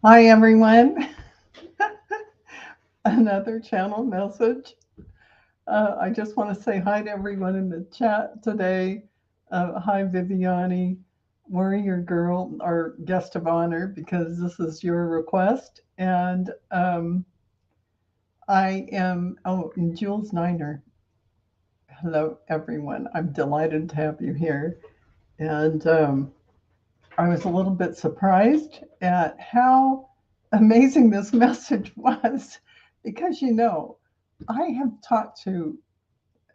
Hi, everyone. Another channel message. I just want to say hi to everyone in the chat today. Hi, Viviani, Warrior Girl, our guest of honor, because this is your request. And I am, and Jules Niner. Hello, everyone. I'm delighted to have you here. And I was a little bit surprised at how amazing this message was because, I have talked to,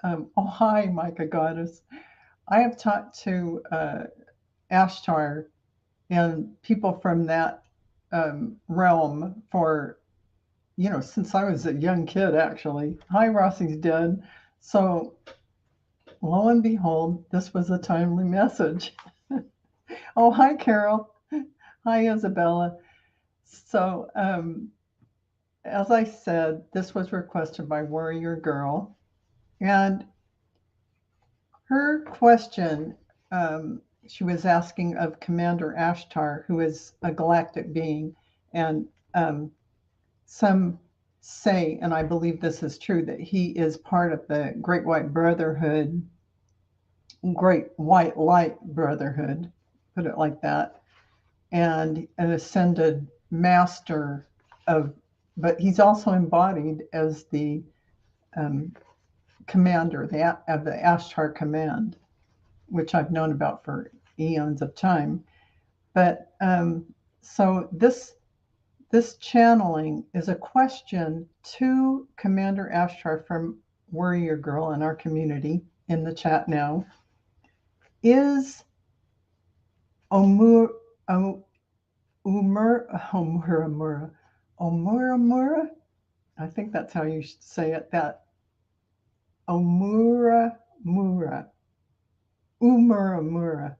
oh, hi, Micah Goddess. I have talked to Ashtar and people from that realm for, since I was a young kid, actually. Hi, Rossi's dead. So, lo and behold, this was a timely message. Oh, hi, Carol. Hi, Isabella. So, as I said, this was requested by Warrior Girl, and her question, she was asking of Commander Ashtar, who is a galactic being, and some say, and I believe this is true, that he is part of the Great White Brotherhood, Great White Light Brotherhood, put it like that, and an ascended master of, but he's also embodied as the um, commander of the Ashtar Command, which I've known about for eons of time. But so this channeling is a question to Commander Ashtar from Warrior Girl in our community in the chat now. Is Omur, Oumuramura? I think that's how you say it. That Oumuramura, Umuramura,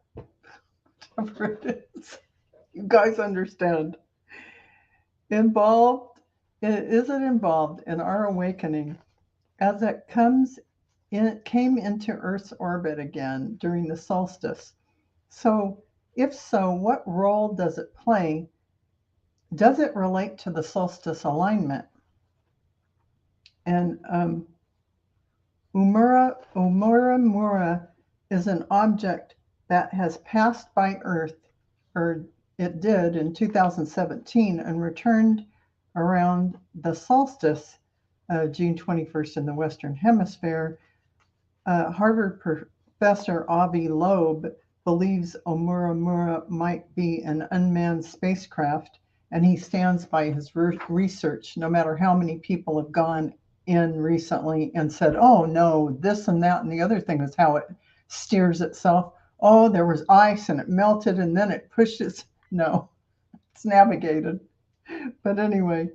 whatever it is. You guys understand. Involved, is it involved in our awakening as it came into Earth's orbit again during the solstice? So, if so, what role does it play? Does it relate to the solstice alignment? And Oumuamua is an object that has passed by Earth, or it did in 2017, and returned around the solstice, June 21st in the Western Hemisphere. Harvard professor Avi Loeb believes Oumuamua might be an unmanned spacecraft, and he stands by his research, no matter how many people have gone in recently and said, oh no, this and that and the other thing is how it steers itself. Oh, there was ice and it melted and then it pushes. No, it's navigated. But anyway,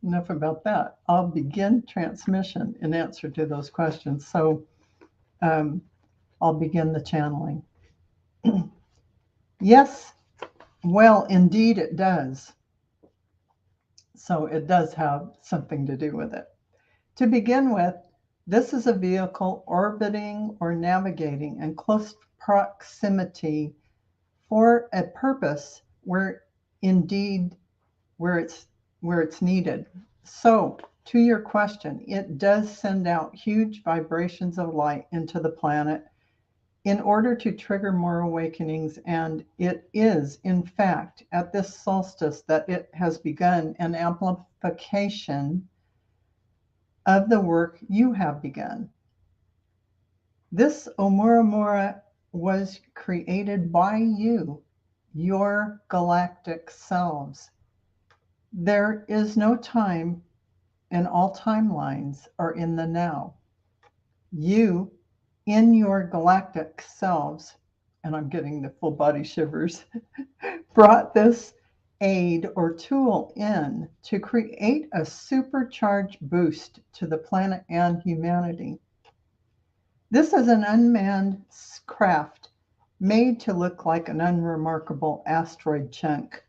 enough about that. I'll begin transmission in answer to those questions. So I'll begin the channeling. Yes, well, indeed it does. So it does have something to do with it. To begin with, this is a vehicle orbiting or navigating in close proximity for a purpose where it's needed. So, to your question, it does send out huge vibrations of light into the planet in order to trigger more awakenings, and it is, in fact, at this solstice that it has begun an amplification of the work you have begun. This Oumuamua was created by you, your galactic selves. There is no time, and all timelines are in the now. You, in your galactic selves, and I'm getting the full body shivers, brought this aid or tool in to create a supercharged boost to the planet and humanity. This is an unmanned craft made to look like an unremarkable asteroid chunk.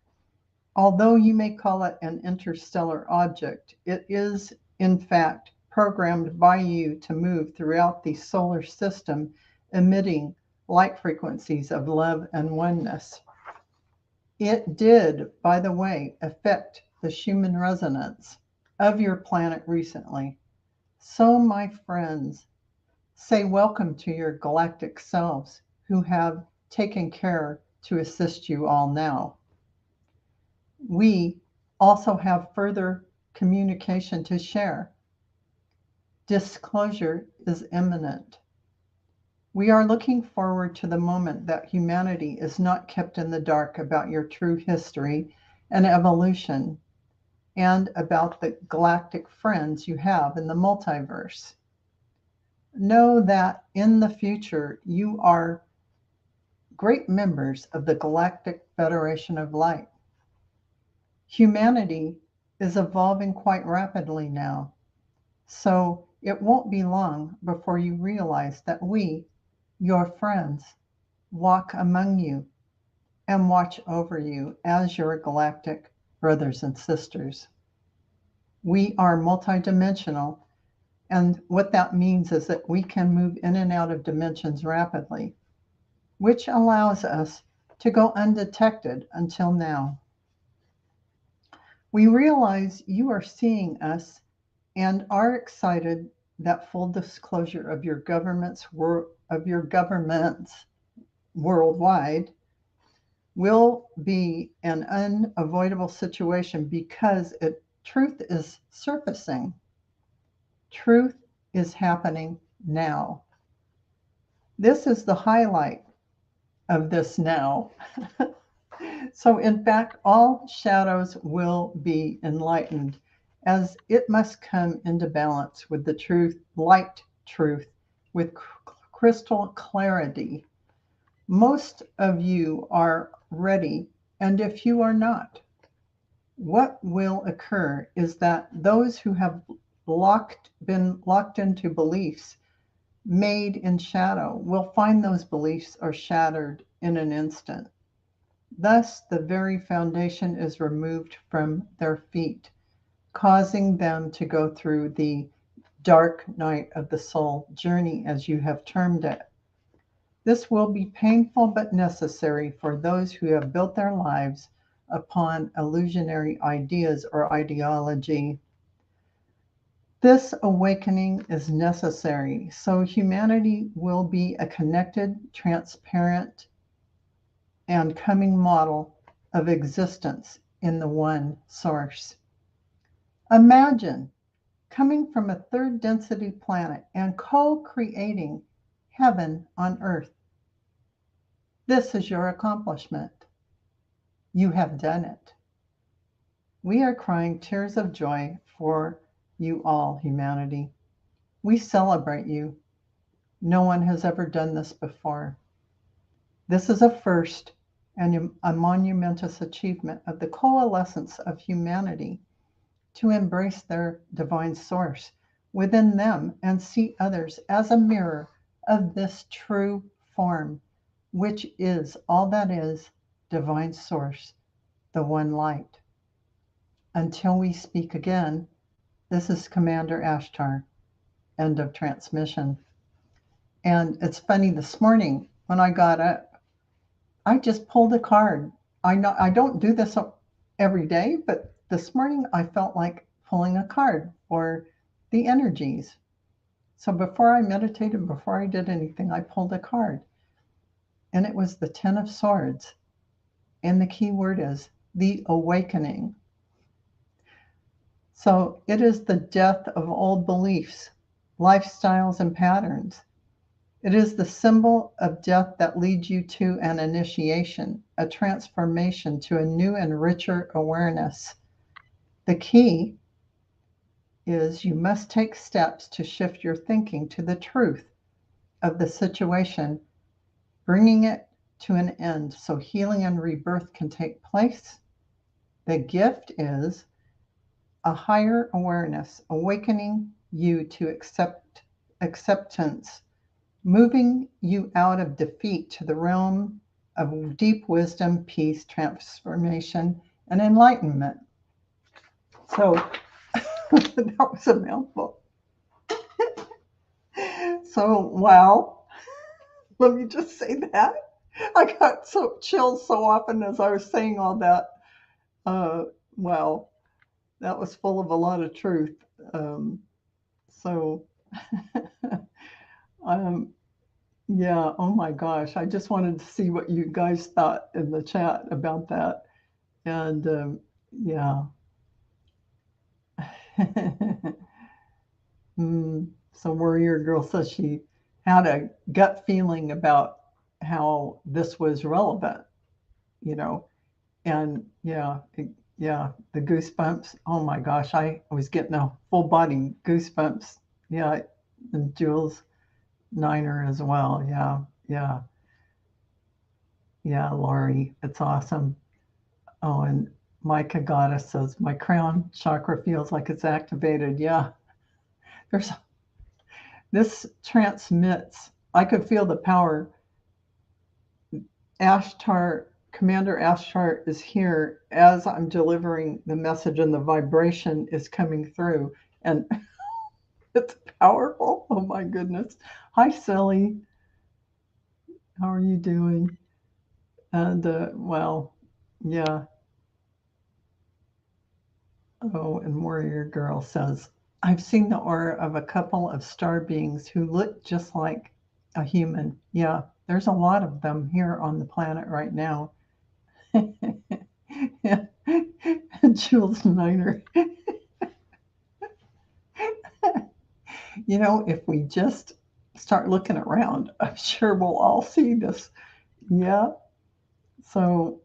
Although you may call it an interstellar object, it is, in fact, programmed by you to move throughout the solar system, emitting light frequencies of love and oneness. It did, by the way, affect the Schumann resonance of your planet recently. So, my friends, say welcome to your galactic selves who have taken care to assist you all now. We also have further communication to share. Disclosure is imminent. We are looking forward to the moment that humanity is not kept in the dark about your true history and evolution and about the galactic friends you have in the multiverse. Know that in the future you are great members of the Galactic Federation of Light. Humanity is evolving quite rapidly now, so it won't be long before you realize that we, your friends, walk among you and watch over you as your galactic brothers and sisters. We are multidimensional, and what that means is that we can move in and out of dimensions rapidly, which allows us to go undetected until now. We realize you are seeing us and are excited that full disclosure of your governments worldwide will be an unavoidable situation because truth is surfacing. Truth is happening now. This is the highlight of this now. So, in fact, all shadows will be enlightened as it must come into balance with the truth, light truth, with crystal clarity. Most of you are ready, and if you are not, what will occur is that those who have been locked into beliefs made in shadow will find those beliefs are shattered in an instant. Thus, the very foundation is removed from their feet, causing them to go through the dark night of the soul journey, as you have termed it. This will be painful but necessary for those who have built their lives upon illusionary ideas or ideology. This awakening is necessary so humanity will be a connected, transparent, and coming model of existence in the one source. Imagine coming from a third density planet and co-creating heaven on earth. This is your accomplishment. You have done it. We are crying tears of joy for you all, humanity. We celebrate you. No one has ever done this before. This is a first and a monumentous achievement of the coalescence of humanity to embrace their divine source within them and see others as a mirror of this true form, which is all that is divine source, the one light. Until we speak again, this is Commander Ashtar. End of transmission. And it's funny, this morning when I got up, I just pulled a card. I don't do this every day, but this morning I felt like pulling a card for the energies. So before I meditated, before I did anything, I pulled a card. And it was the Ten of Swords. And the key word is the awakening. So it is the death of old beliefs, lifestyles, and patterns. It is the symbol of death that leads you to an initiation, a transformation to a new and richer awareness. The key is you must take steps to shift your thinking to the truth of the situation, bringing it to an end so healing and rebirth can take place. The gift is a higher awareness, awakening you to acceptance, moving you out of defeat to the realm of deep wisdom, peace, transformation, and enlightenment. So that was a mouthful. So, wow, let me just say that. I got so chills so often as I was saying all that. Uh, wow, that was full of a lot of truth. So, um, yeah, oh my gosh, I just wanted to see what you guys thought in the chat about that. And yeah. So Warrior Girl says she had a gut feeling about how this was relevant, you know, and yeah, yeah, the goosebumps. Oh my gosh, I was getting a full body goosebumps. Yeah, and Jules Niner as well. Yeah, yeah, yeah, Laurie, it's awesome. Oh, and Micah Goddess says my crown chakra feels like it's activated. Yeah, there's this transmits. I could feel the power. Ashtar, Commander Ashtar is here as I'm delivering the message, and the vibration is coming through. And it's powerful. Oh my goodness. Hi, Sally. How are you doing? And well, yeah. Oh, and Warrior Girl says, I've seen the aura of a couple of star beings who look just like a human. Yeah, there's a lot of them here on the planet right now. Yeah. Jules Niner. If we just start looking around, I'm sure we'll all see this. Yeah. So,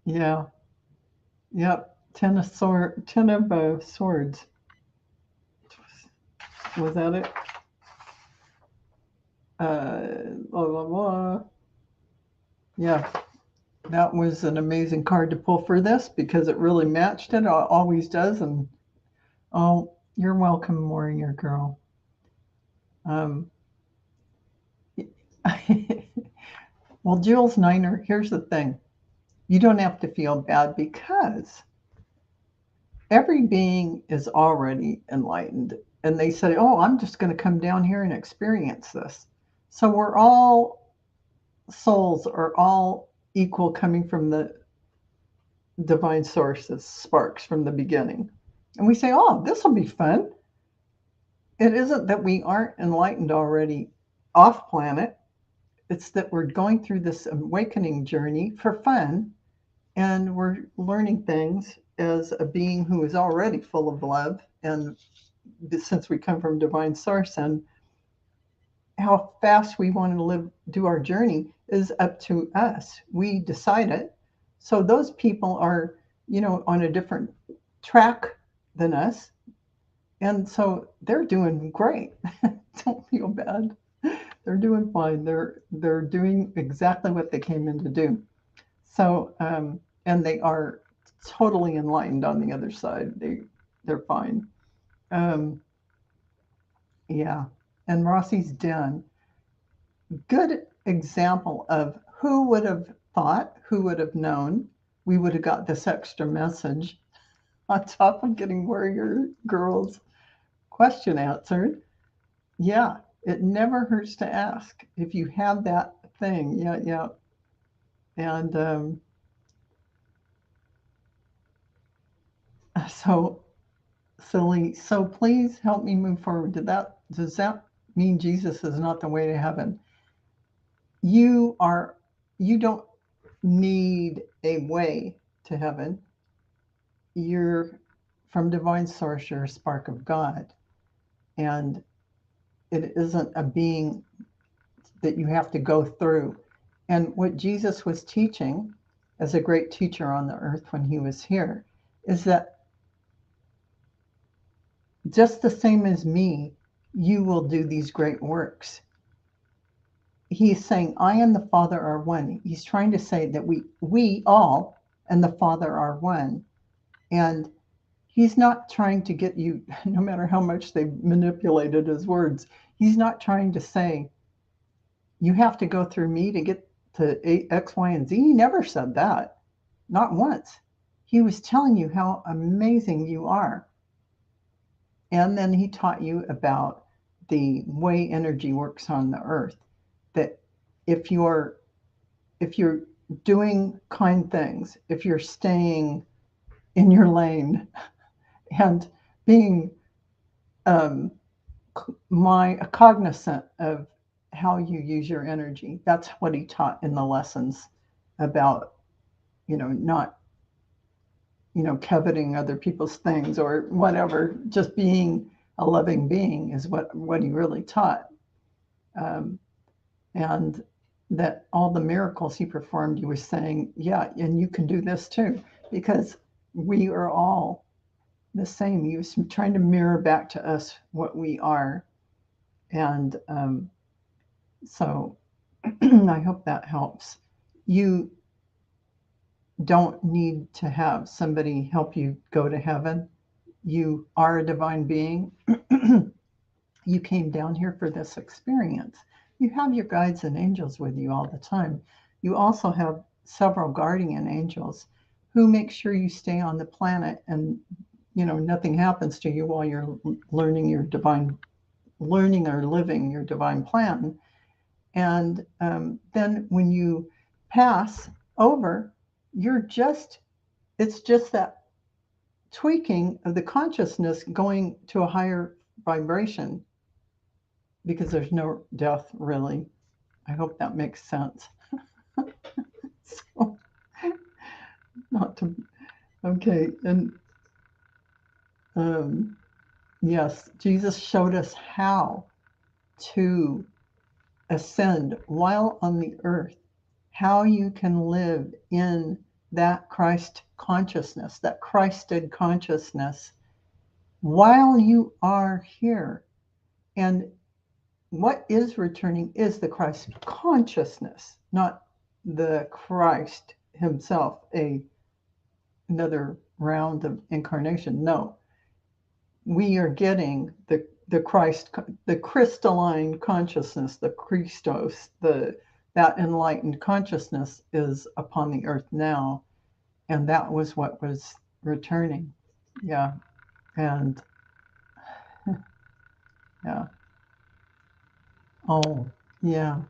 yeah. Yep. Ten of swords. Was that it? Blah, blah, blah. Yeah. That was an amazing card to pull for this because it really matched it. It always does. And oh, you're welcome, Warrior Girl. Um, well, Jules Niner, here's the thing. You don't have to feel bad because every being is already enlightened. And they say, oh, I'm just going to come down here and experience this. So we're all souls are all equal coming from the divine sources, sparks from the beginning. And we say, oh, this will be fun. It isn't that we aren't enlightened already off planet. It's that we're going through this awakening journey for fun, and we're learning things as a being who is already full of love. And since we come from divine source, and how fast we want to do our journey is up to us. We decide it. So those people are, on a different track than us. And so they're doing great. Don't feel bad. They're doing fine. They're doing exactly what they came in to do. So and they are totally enlightened on the other side. They're fine. Um, yeah. And Rossi's den. Good example of who would have thought, who would have known we would have got this extra message on top of getting Warrior Girl's question answered. Yeah, it never hurts to ask if you have that thing. Yeah, yeah. And so silly. So please help me move forward. Does that mean Jesus is not the way to heaven? You are you don't need a way to heaven. You're from divine source, you're a spark of God. And it isn't a being that you have to go through. And what Jesus was teaching as a great teacher on the earth when he was here is that just the same as me, you will do these great works. He's saying, I and the Father are one. He's trying to say that we all and the Father are one. And he's not trying to get you, no matter how much they've manipulated his words, he's not trying to say, you have to go through me to get to X, Y, and Z. He never said that, not once. He was telling you how amazing you are. And then he taught you about the way energy works on the earth. That if you're if you're doing kind things, if you're staying in your lane and being cognizant of how you use your energy. That's what he taught in the lessons about, not, coveting other people's things or whatever. Just being a loving being is what he really taught. Um, and that all the miracles he performed, he was saying, yeah, and you can do this too, because we are all the same. He was trying to mirror back to us what we are. And so I hope that helps. You don't need to have somebody help you go to heaven. You are a divine being. You came down here for this experience. You have your guides and angels with you all the time. You also have several guardian angels who make sure you stay on the planet and nothing happens to you while you're learning or living your divine plan. And then when you pass over, it's just that tweaking of the consciousness going to a higher vibration, because there's no death really. I hope that makes sense. So, not to, okay. And um, yes, Jesus showed us how to ascend while on the earth, how you can live in that Christ consciousness, that Christed consciousness while you are here. And what is returning is the Christ consciousness, not the Christ himself, another round of incarnation. No, we are getting the Christ, the crystalline consciousness, the Christos, that enlightened consciousness is upon the earth now, and that was what was returning. Yeah, and yeah. Oh, yeah,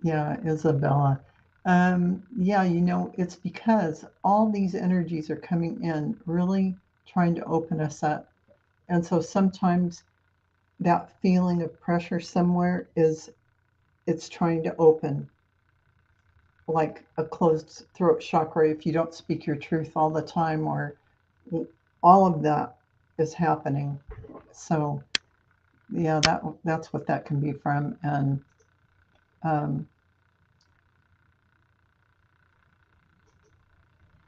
yeah, Isabella. Yeah, it's because all these energies are coming in, really trying to open us up. And so sometimes that feeling of pressure somewhere it's trying to open, like a closed throat chakra if you don't speak your truth all the time, or all of that is happening. So yeah, that's what that can be from. Um,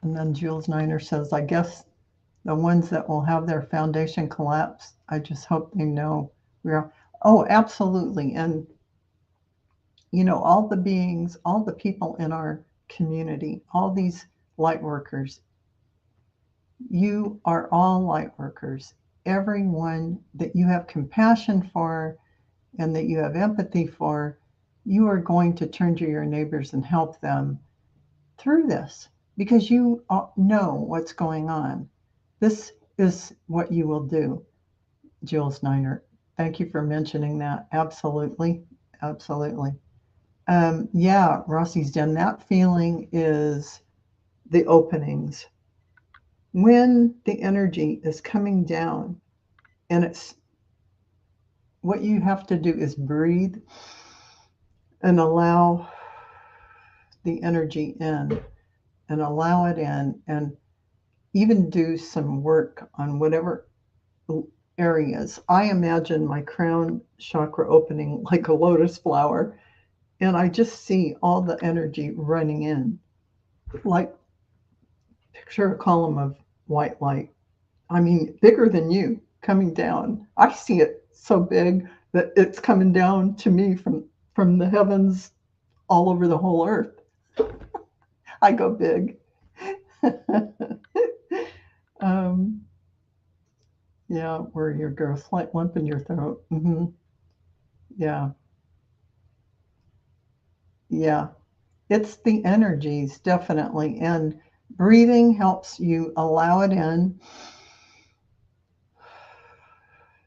and then Jules Niner says, I guess the ones that will have their foundation collapse, I just hope they know we're, oh, absolutely. And all the beings, all the people in our community, all these light workers, you are all light workers. Everyone that you have compassion for and that you have empathy for, you are going to turn to your neighbors and help them through this, because you know what's going on. This is what you will do, Jules Niner. Thank you for mentioning that. Absolutely. Absolutely. Yeah, Rossi's done. That feeling is the openings. When the energy is coming down, and it's what you have to do is breathe and allow the energy in, and allow it in, and even do some work on whatever areas. I imagine my crown chakra opening like a lotus flower, and I just see all the energy running in, like picture a column of white light. I mean, bigger than you coming down. I see it so big that it's coming down to me from the heavens all over the whole earth. I go big. um, yeah, where your girl, slight lump in your throat. Yeah, yeah. It's the energies, definitely. And breathing helps you allow it in.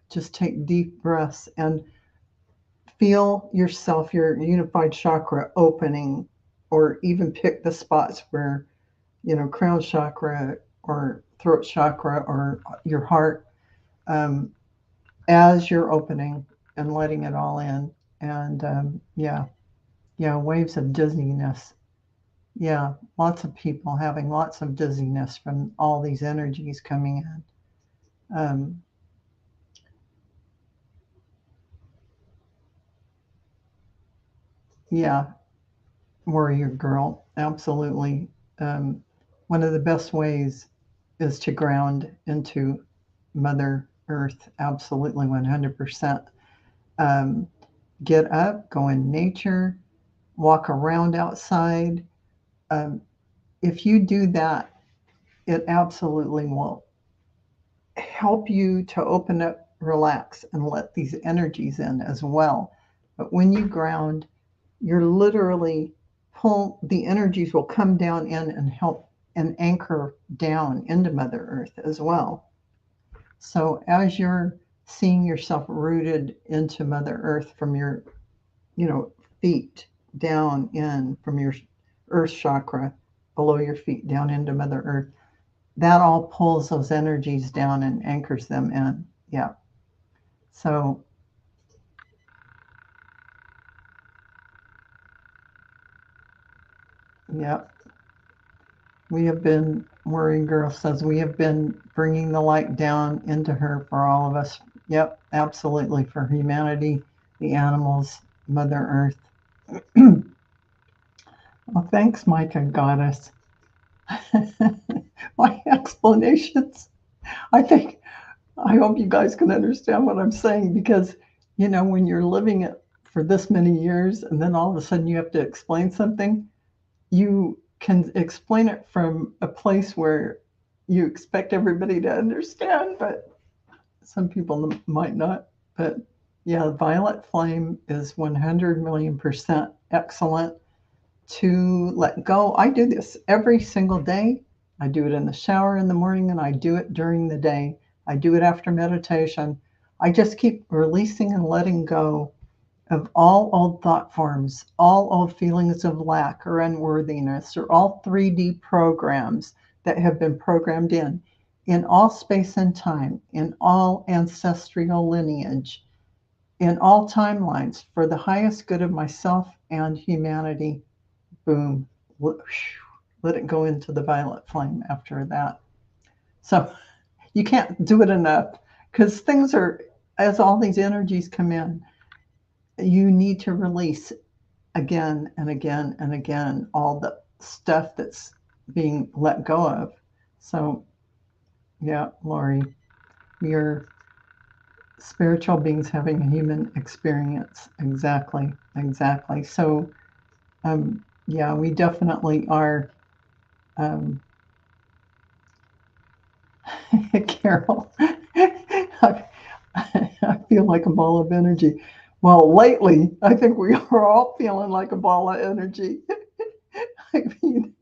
Just take deep breaths and feel yourself, your unified chakra opening or even pick the spots where, crown chakra or throat chakra or your heart, um, as you're opening and letting it all in. And yeah, waves of dizziness. Yeah, lots of people having lots of dizziness from all these energies coming in. Yeah, warrior girl, absolutely. Um, One of the best ways is to ground into Mother Earth, absolutely 100%. Um, get up, go in nature, walk around outside. Um, if you do that, it absolutely will help you to open up, relax, and let these energies in as well. But when you ground, you're literally the energies will come down in and help and anchor down into Mother Earth as well. So as you're seeing yourself rooted into Mother Earth from your, feet down in, from your earth chakra below your feet down into Mother Earth, that all pulls those energies down and anchors them in. Yeah. So, yeah, Worrying Girl says, we have been bringing the light down into her for all of us. Yep, absolutely. For humanity, the animals, Mother Earth. Well, thanks, Micah Goddess. My explanations, I think, I hope you guys can understand what I'm saying, because, when you're living it for this many years and then all of a sudden you have to explain something, you can explain it from a place where you expect everybody to understand, but some people might not. But yeah, violet flame is 100 million% excellent to let go. I do this every single day. I do it in the shower in the morning and I do it during the day. I do it after meditation. I just keep releasing and letting go of all old thought forms, all old feelings of lack or unworthiness, or all 3D programs that have been programmed in all space and time, in all ancestral lineage, in all timelines, for the highest good of myself and humanity. Boom. Let it go into the violet flame after that. So you can't do it enough, because things are, as all these energies come in, you need to release again and again and again all the stuff that's being let go of. So, yeah, Lori, we are spiritual beings having a human experience. Exactly, exactly. So, yeah, we definitely are. Um, Carol, I feel like a ball of energy. Well, lately, I think we are all feeling like a ball of energy. I mean,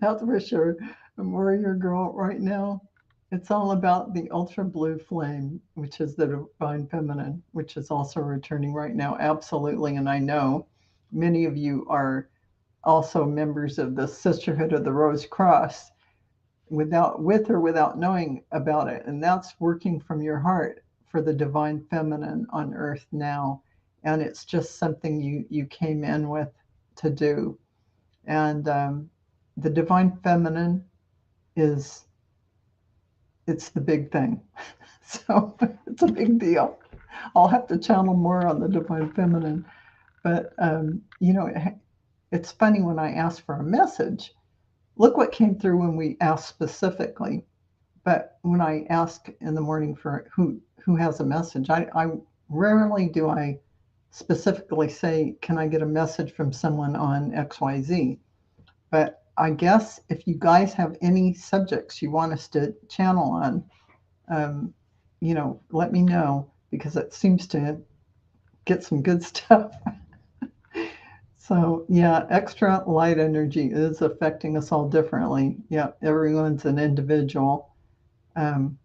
that's for sure. I'm warrior girl right now. It's all about the ultra blue flame, which is the divine feminine, which is also returning right now. Absolutely. And I know many of you are also members of the Sisterhood of the Rose Cross, with or without knowing about it. And that's working from your heart for the divine feminine on earth now. And it's just something you came in with to do. And the divine feminine is, it's the big thing. So it's a big deal. I'll have to channel more on the divine feminine. But, it's funny when I ask for a message, look what came through when we asked specifically. But when I ask in the morning for who has a message, I rarely do I specifically say, can I get a message from someone on XYZ? But I guess if you guys have any subjects you want us to channel on, um, let me know, because it seems to get some good stuff. So yeah, extra light energy is affecting us all differently. Yeah, everyone's an individual. Um,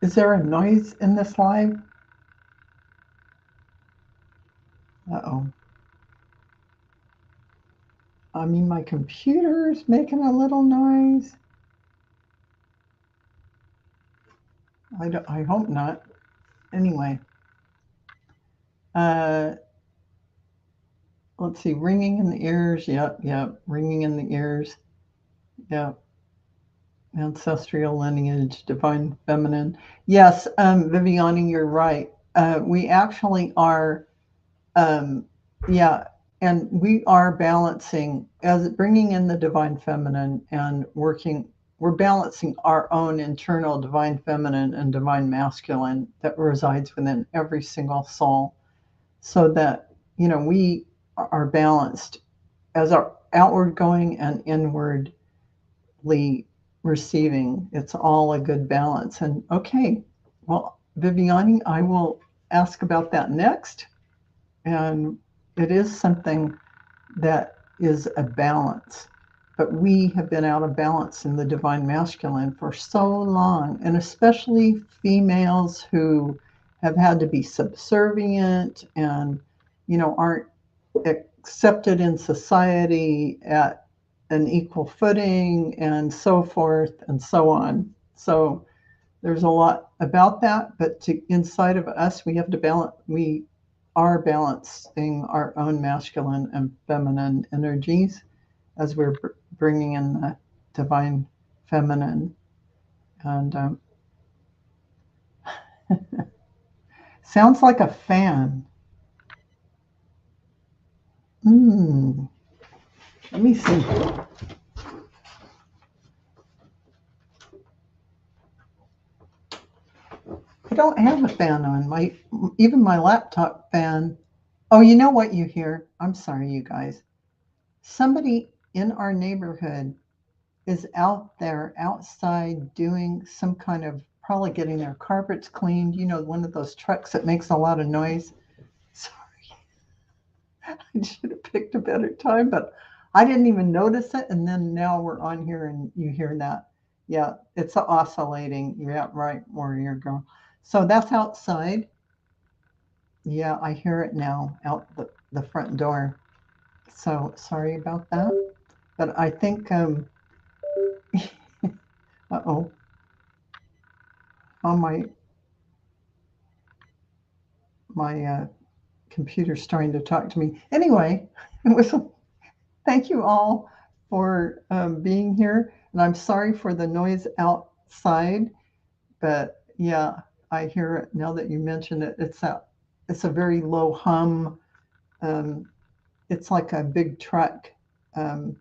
is there a noise in this live? Uh-oh. I mean, my computer's making a little noise. I hope not. Anyway, uh, let's see. Ringing in the ears. Yep. Ringing in the ears. Yep. Ancestral lineage, divine feminine. Yes, Viviani, you're right. We actually are, um, yeah, and we are balancing as bringing in the divine feminine and working. We're balancing our own internal divine feminine and divine masculine that resides within every single soul, so that we are balanced as our outward going and inwardly receiving. It's all a good balance. And okay, well, Viviani, I will ask about that next. And it is something that is a balance. But we have been out of balance in the divine masculine for so long, and especially females who have had to be subservient and, aren't accepted in society at an equal footing and so forth and so on. So there's a lot about that, but inside of us, we have to balance. We are balancing our own masculine and feminine energies as we're bringing in the divine feminine. And sounds like a fan. Let me see. I don't have a fan on even my laptop fan. Oh, you know what you hear? I'm sorry, you guys. Somebody in our neighborhood is out there outside doing some kind of probably getting their carpets cleaned. One of those trucks that makes a lot of noise. Sorry, I should have picked a better time, but I didn't even notice it. And then now we're on here and you hear that. Yeah, it's oscillating. Yeah, right, warrior girl. So that's outside. Yeah, I hear it now out the front door. So sorry about that. But I think, uh-oh, on my computer's starting to talk to me. Anyway, it was thank you all for being here. And I'm sorry for the noise outside, but yeah, I hear it now that you mention it. It's a very low hum. Um, it's like a big truck um,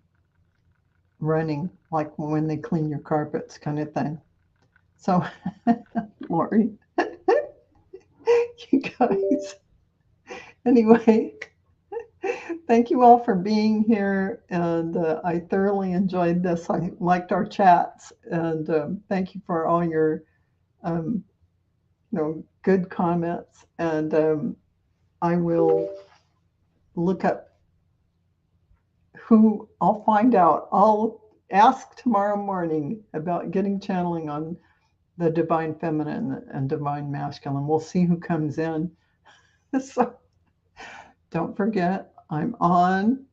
running, like when they clean your carpets, kind of thing. So, Lori, you guys. Anyway, thank you all for being here, and I thoroughly enjoyed this. I liked our chats, and thank you for all your, um, good comments. And I will look up who I'll find out. I'll ask tomorrow morning about getting channeling on the divine feminine and divine masculine. We'll see who comes in. So don't forget, I'm on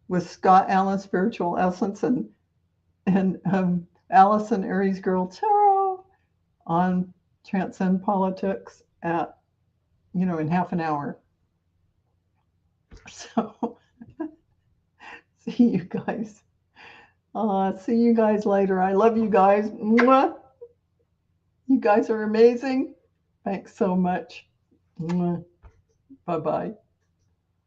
with Scott Allen Spiritual Essence and Allison Aries Girl Tarot on Transcend Politics at in half an hour. So see you guys. See you guys later. I love you guys. Mwah. You guys are amazing. Thanks so much. Bye bye.